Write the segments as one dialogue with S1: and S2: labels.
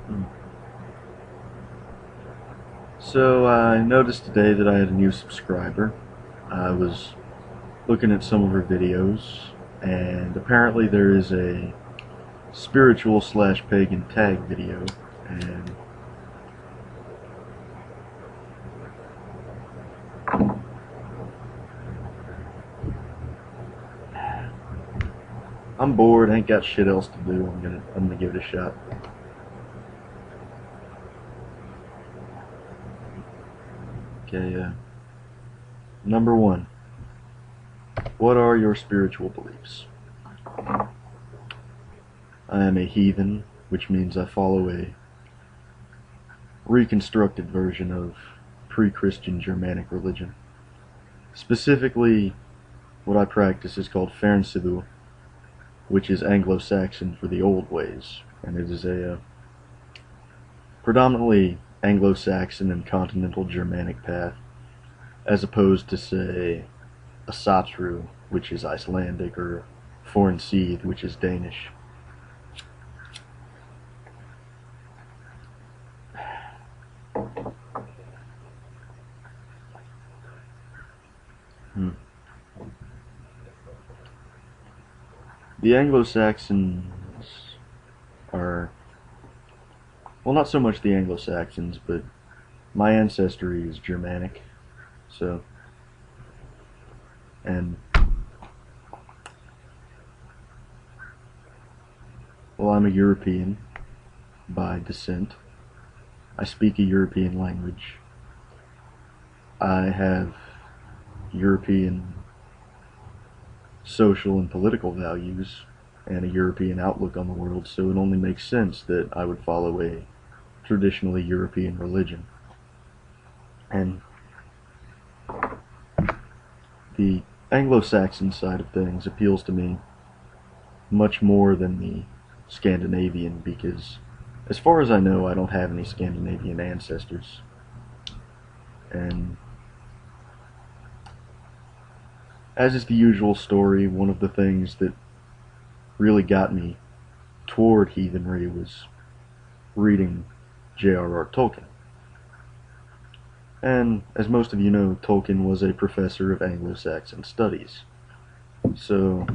S1: Hmm. So I noticed today that I had a new subscriber. I was looking at some of her videos, and apparently there is a spiritual slash pagan tag video, and I'm bored. Ain't got shit else to do. I'm gonna give it a shot. Okay. Number one. What are your spiritual beliefs? I am a heathen, which means I follow a reconstructed version of pre-Christian Germanic religion. Specifically, what I practice is called Fernsidu, which is Anglo-Saxon for the old ways, and it is a predominantly Anglo-Saxon and continental Germanic path, as opposed to, say, a Satru, which is Icelandic, or Fornseed, which is Danish. Hmm. The Anglo-Saxons are, well, not so much the Anglo-Saxons, but my ancestry is Germanic, so, and, well, I'm a European by descent. I speak a European language. I have European social and political values and a European outlook on the world, so it only makes sense that I would follow a traditionally European religion. And the Anglo-Saxon side of things appeals to me much more than the Scandinavian because, as far as I know, I don't have any Scandinavian ancestors. And as is the usual story, one of the things that really got me toward heathenry was reading J.R.R. Tolkien. And as most of you know, Tolkien was a professor of Anglo-Saxon studies. So,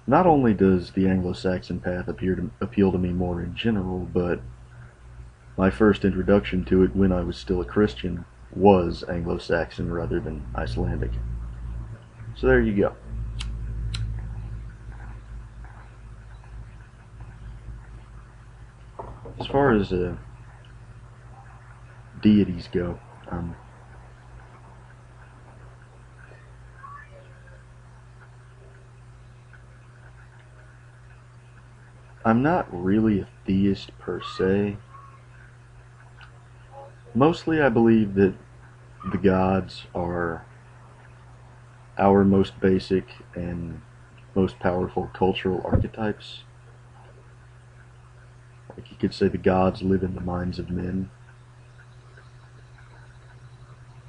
S1: not only does the Anglo-Saxon path appeal to me more in general, but my first introduction to it when I was still a Christian was Anglo-Saxon rather than Icelandic. So there you go. As far as deities go, I'm not really a theist per se. Mostly I believe that the gods are our most basic and most powerful cultural archetypes. Like you could say the gods live in the minds of men,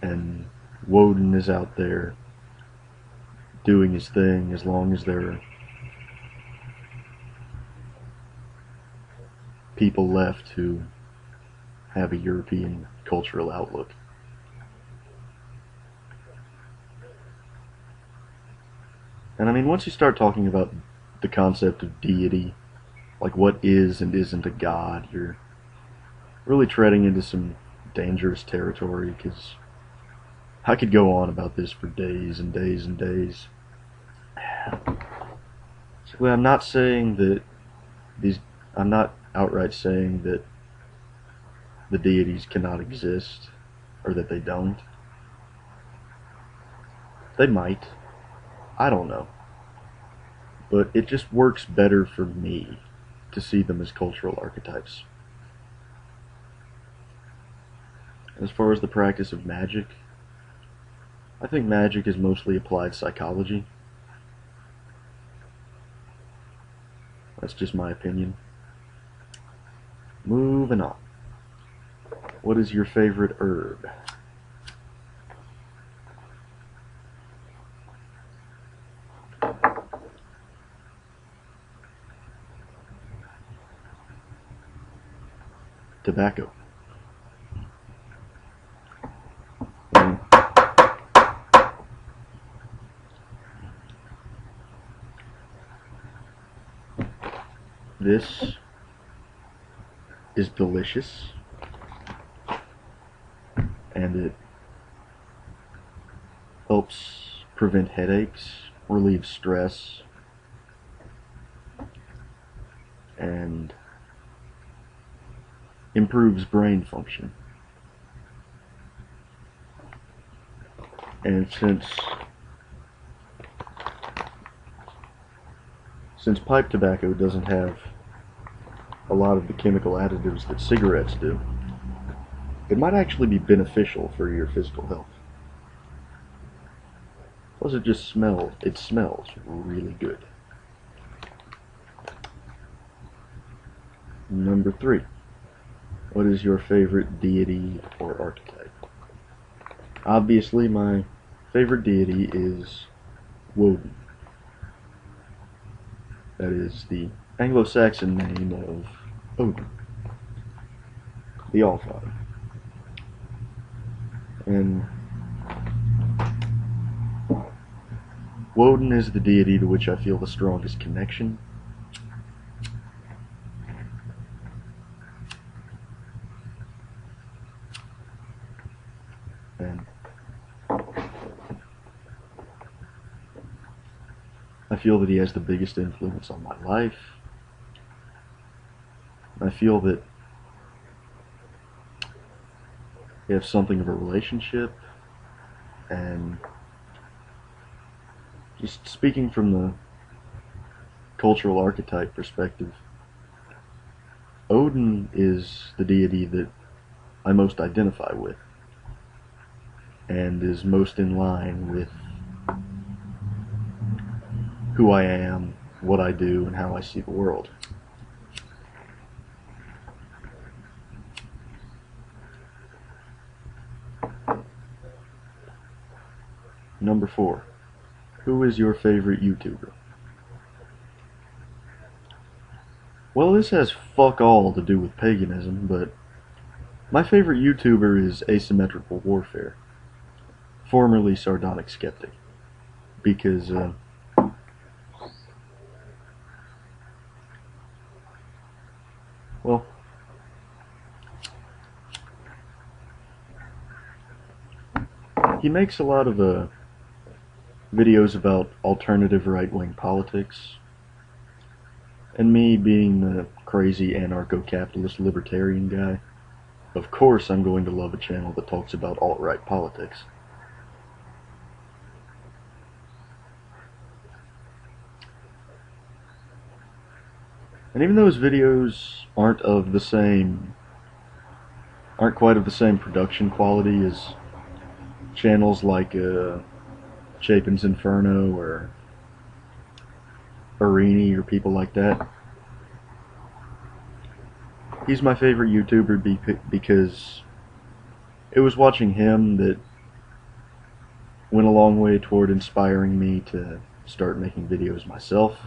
S1: and Woden is out there doing his thing as long as there are people left who have a European cultural outlook. And I mean, once you start talking about the concept of deity, like what is and isn't a god, you're really treading into some dangerous territory because I could go on about this for days and days and days. So I'm not saying that these, I'm not outright saying that the deities cannot exist or that they don't. They might. I don't know. But it just works better for me to see them as cultural archetypes. As far as the practice of magic, I think magic is mostly applied psychology. That's just my opinion. Moving on. What is your favorite herb? tobacco. And this is delicious, and it helps prevent headaches, relieve stress, and improves brain function. And since pipe tobacco doesn't have a lot of the chemical additives that cigarettes do, it might actually be beneficial for your physical health. Plus it smells really good. Number 3. What is your favorite deity or archetype? Obviously, my favorite deity is Woden. That is the Anglo-Saxon name of Odin, the Allfather. And Woden is the deity to which I feel the strongest connection. And I feel that he has the biggest influence on my life. I feel that we have something of a relationship, and just speaking from the cultural archetype perspective, Odin is the deity that I most identify with, and is most in line with who I am, what I do, and how I see the world. Number 4. Who is your favorite YouTuber? Well, this has fuck all to do with paganism, but my favorite YouTuber is Asymmetrical Warfare, formerly Sardonic Skeptic, because well, he makes a lot of videos about alternative right-wing politics, and me being the crazy anarcho-capitalist libertarian guy, of course I'm going to love a channel that talks about alt-right politics. And even though his videos aren't quite of the same production quality as channels like Chapin's Inferno or Arini or people like that, he's my favorite YouTuber because it was watching him that went a long way toward inspiring me to start making videos myself.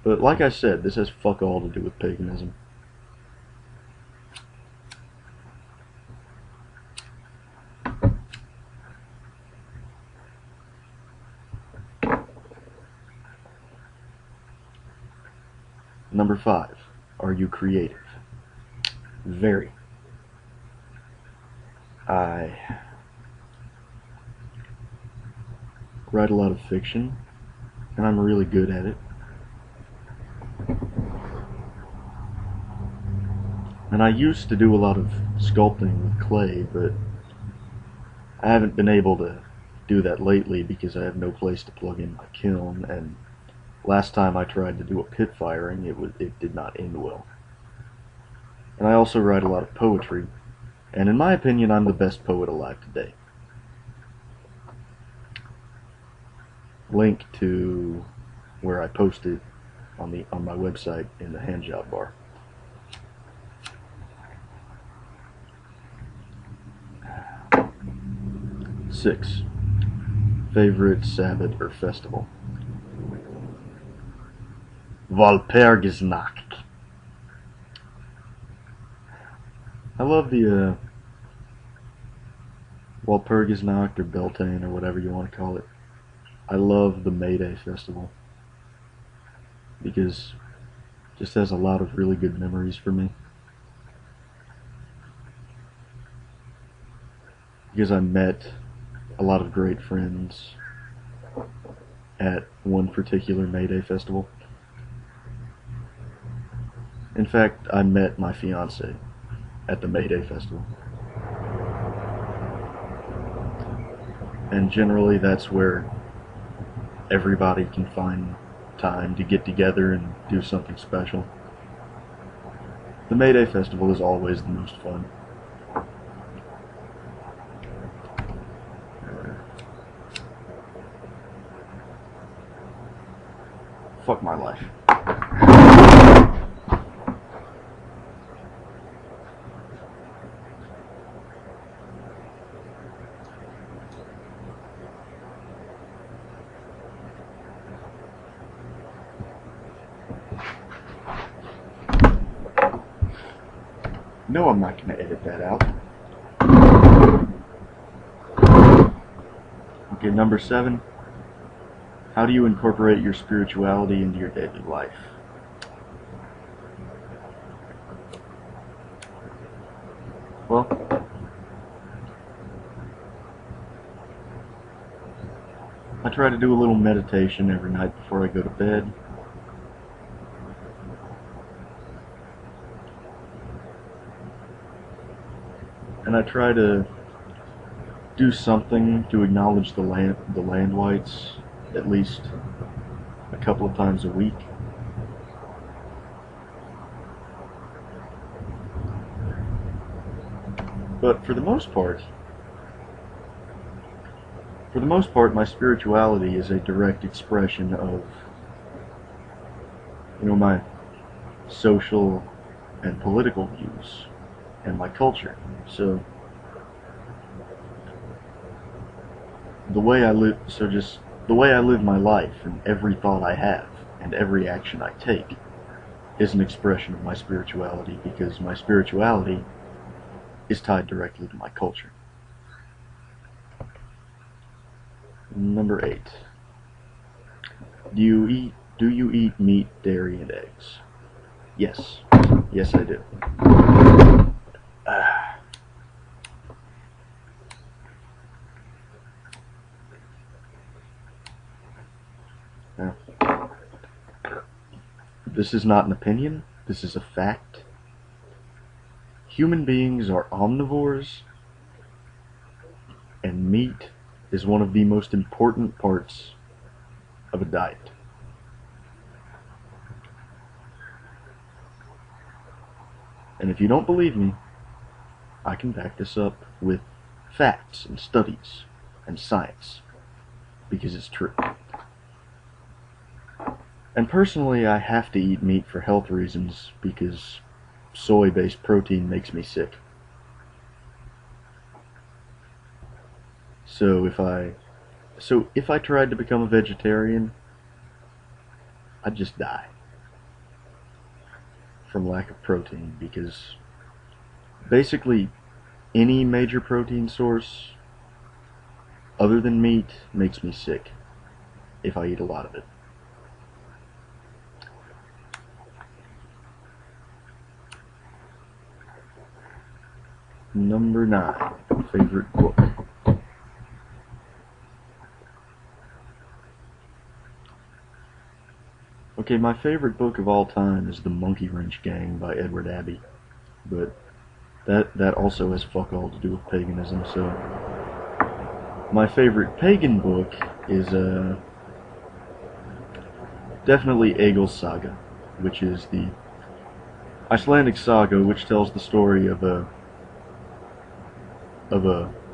S1: But like I said, this has fuck all to do with paganism. Number 5. Are you creative? Very. I write a lot of fiction, and I'm really good at it. And I used to do a lot of sculpting with clay, but I haven't been able to do that lately because I have no place to plug in my kiln, and last time I tried to do a pit firing, it did not end well. And I also write a lot of poetry, and in my opinion, I'm the best poet alive today. Link to where I posted on my website in the handjob bar. Six. Favorite Sabbath or festival? Walpurgisnacht. I love the Walpurgisnacht or Beltane or whatever you want to call it. I love the May Day festival because it just has a lot of really good memories for me. Because I met a lot of great friends at one particular May Day festival. In fact, I met my fiance at the May Day festival. And generally that's where everybody can find time to get together and do something special. The May Day festival is always the most fun. Fuck my life. No, I'm not going to edit that out. Okay, number 7. How do you incorporate your spirituality into your daily life? Well, I try to do a little meditation every night before I go to bed. And I try to do something to acknowledge the land whites at least a couple of times a week. But for the most part, my spirituality is a direct expression of, my social and political views and my culture. So the way I live my life and every thought I have and every action I take is an expression of my spirituality, because my spirituality is tied directly to my culture. Number 8. Do you eat meat, dairy, and eggs? Yes. Yes, I do. Now, this is not an opinion. This is a fact. Human beings are omnivores, and meat is one of the most important parts of a diet. And if you don't believe me, I can back this up with facts and studies and science, because it's true. And personally, I have to eat meat for health reasons, because soy-based protein makes me sick. So if I tried to become a vegetarian, I'd just die from lack of protein, because basically any major protein source other than meat makes me sick if I eat a lot of it. Number 9, favorite book. Okay, my favorite book of all time is The Monkey Wrench Gang by Edward Abbey, but that also has fuck all to do with paganism. So my favorite pagan book is definitely Egil's Saga, which is the Icelandic saga which tells the story of a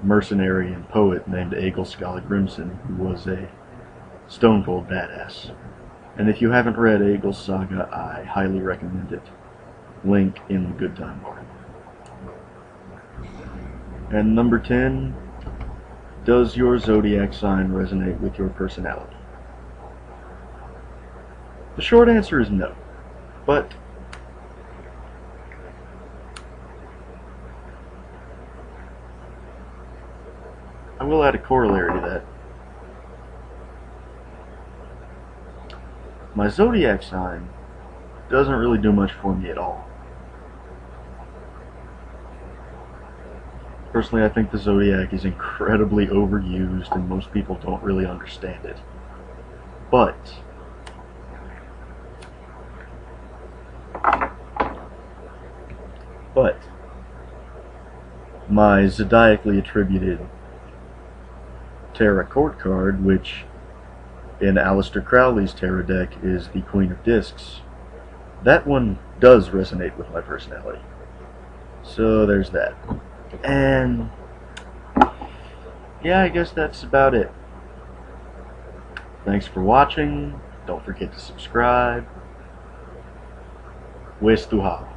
S1: mercenary and poet named Egil Skallagrimsson, who was a stone cold badass. And if you haven't read Egil's Saga, I highly recommend it. Link in the Good Time Bar. And number 10, does your zodiac sign resonate with your personality? The short answer is no. But will add a corollary to that. My zodiac sign doesn't really do much for me at all. Personally, I think the zodiac is incredibly overused and most people don't really understand it. But my zodiacally attributed tarot court card, which in Aleister Crowley's tarot deck is the Queen of Discs, that one does resonate with my personality. So there's that. And yeah, I guess that's about it. Thanks for watching. Don't forget to subscribe. Wes tu hao.